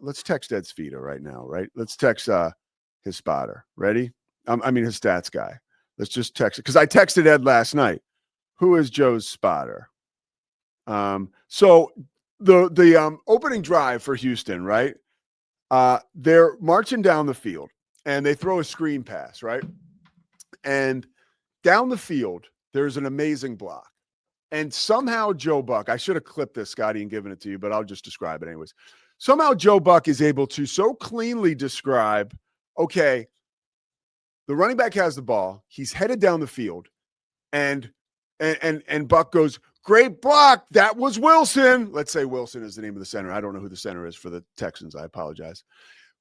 let's text Ed Svita right now, right? Let's text his spotter. Ready? His stats guy. Let's just text it because I texted Ed last night. Who is Joe's spotter? So the opening drive for Houston, right? They're marching down the field and they throw a screen pass, right? And down the field, there's an amazing block. And somehow Joe Buck, I should have clipped this, Scotty, and given it to you, but I'll just describe it anyways. Somehow Joe Buck is able to so cleanly describe, okay, the running back has the ball. He's headed down the field. And Buck goes, great block. That was Wilson. Let's say Wilson is the name of the center. I don't know who the center is for the Texans. I apologize.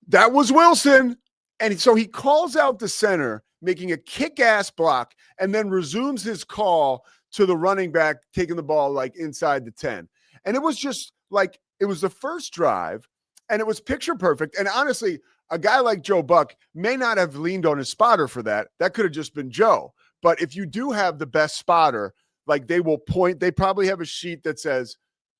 That was Wilson. And so he calls out the center, making a kick-ass block, and then resumes his call to the running back, taking the ball like inside the 10. And it was just like, it was the first drive, and it was picture perfect. And honestly, a guy like Joe Buck may not have leaned on his spotter for that. That could have just been Joe. But if you do have the best spotter, like they will point, they probably have a sheet that says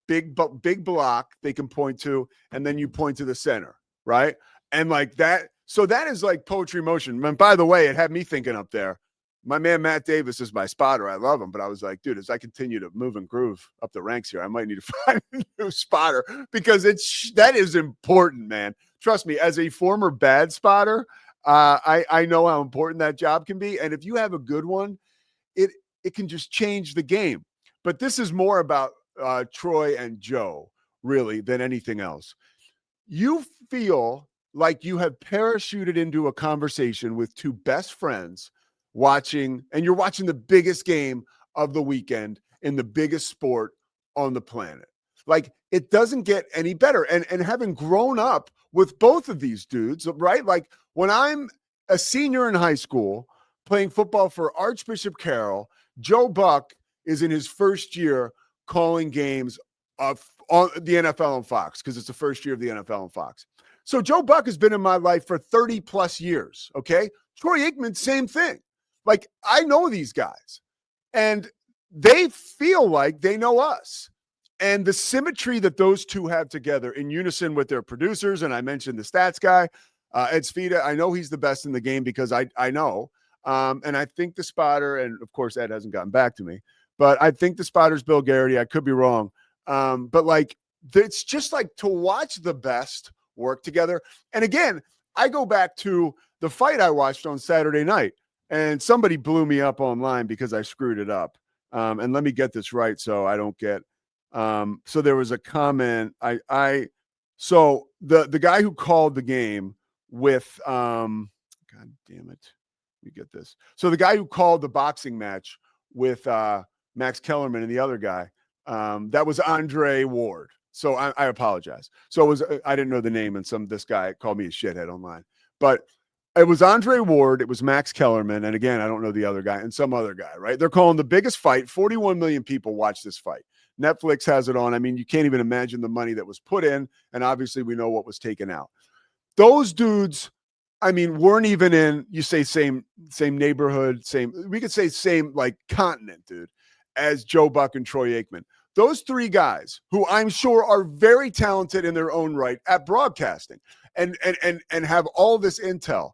big block they can point to, and then you point to the center, right? And like that, so that is like poetry motion. And by the way, it had me thinking up there, my man Matt Davis is my spotter. I love him, but I was like, dude, as I continue to move and groove up the ranks here, I might need to find a new spotter because that is important, man. Trust me, as a former bad spotter, I know how important that job can be. And if you have a good one, it can just change the game. But this is more about Troy and Joe, really, than anything else. You feel like you have parachuted into a conversation with two best friends and you're watching the biggest game of the weekend in the biggest sport on the planet. Like, it doesn't get any better. And having grown up with both of these dudes, right? Like, when I'm a senior in high school playing football for Archbishop Carroll, Joe Buck is in his first year calling games on the NFL on Fox because it's the first year of the NFL on Fox. So Joe Buck has been in my life for 30 plus years. Okay. Troy Aikman, same thing. Like, I know these guys and they feel like they know us. And the symmetry that those two have together in unison with their producers, and I mentioned the stats guy, Ed Svita, I know he's the best in the game because I know. And I think the spotter, and of course, Ed hasn't gotten back to me, but I think the spotter's Bill Garrity. I could be wrong. But like, it's just like to watch the best work together. And again, I go back to the fight I watched on Saturday night, and somebody blew me up online because I screwed it up. And let me get this right so I don't get. So there was a comment. So the guy who called the game with, God damn it. Let me get this. So the guy who called the boxing match with Max Kellerman and the other guy, that was Andre Ward. So I apologize. So it was, I didn't know the name, and this guy called me a shithead online, but it was Andre Ward. It was Max Kellerman. And again, I don't know the other guy and some other guy, right? They're calling the biggest fight. 41 million people watch this fight. Netflix has it on. I mean, you can't even imagine the money that was put in. And obviously we know what was taken out. Those dudes, I mean, weren't even in, you say same neighborhood, we could say same like continent, dude, as Joe Buck and Troy Aikman. Those three guys who I'm sure are very talented in their own right at broadcasting and have all this intel.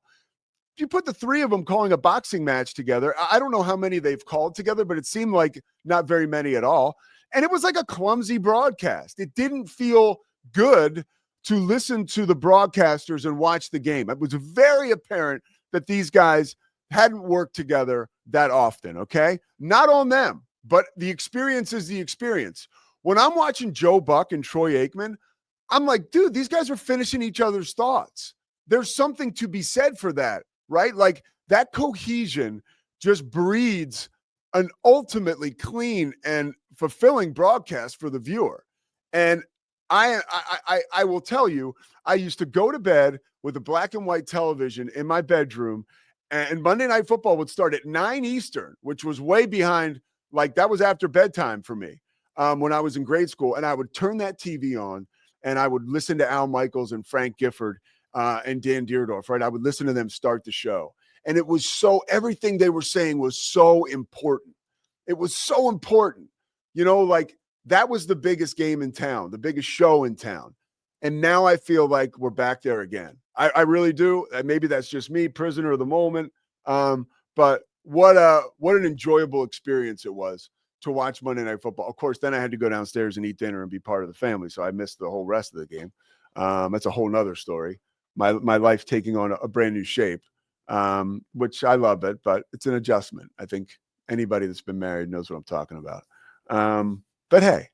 If you put the three of them calling a boxing match together, I don't know how many they've called together, but it seemed like not very many at all. And it was like a clumsy broadcast. It didn't feel good to listen to the broadcasters and watch the game. It was very apparent that these guys hadn't worked together that often, okay? Not on them, but the experience is the experience. When I'm watching Joe Buck and Troy Aikman, I'm like, dude, these guys are finishing each other's thoughts. There's something to be said for that, right? Like, that cohesion just breeds an ultimately clean and fulfilling broadcast for the viewer. And I will tell you, I used to go to bed with a black and white television in my bedroom, and Monday Night Football would start at 9 Eastern, which was way behind, like that was after bedtime for me when I was in grade school. And I would turn that TV on and I would listen to Al Michaels and Frank Gifford and Dan Deerdorf, right? I would listen to them start the show. And it was everything they were saying was so important. It was so important, like that was the biggest game in town, the biggest show in town. And now I feel like we're back there again. I really do. Maybe that's just me, prisoner of the moment. But what an enjoyable experience it was to watch Monday Night Football. Of course, then I had to go downstairs and eat dinner and be part of the family, so I missed the whole rest of the game. That's a whole nother story. My life taking on a brand new shape, which I love it, but it's an adjustment. I think anybody that's been married knows what I'm talking about. But hey,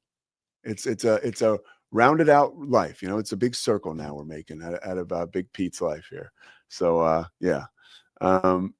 it's a rounded out life. It's a big circle now we're making out of Big Pete's life here. So yeah.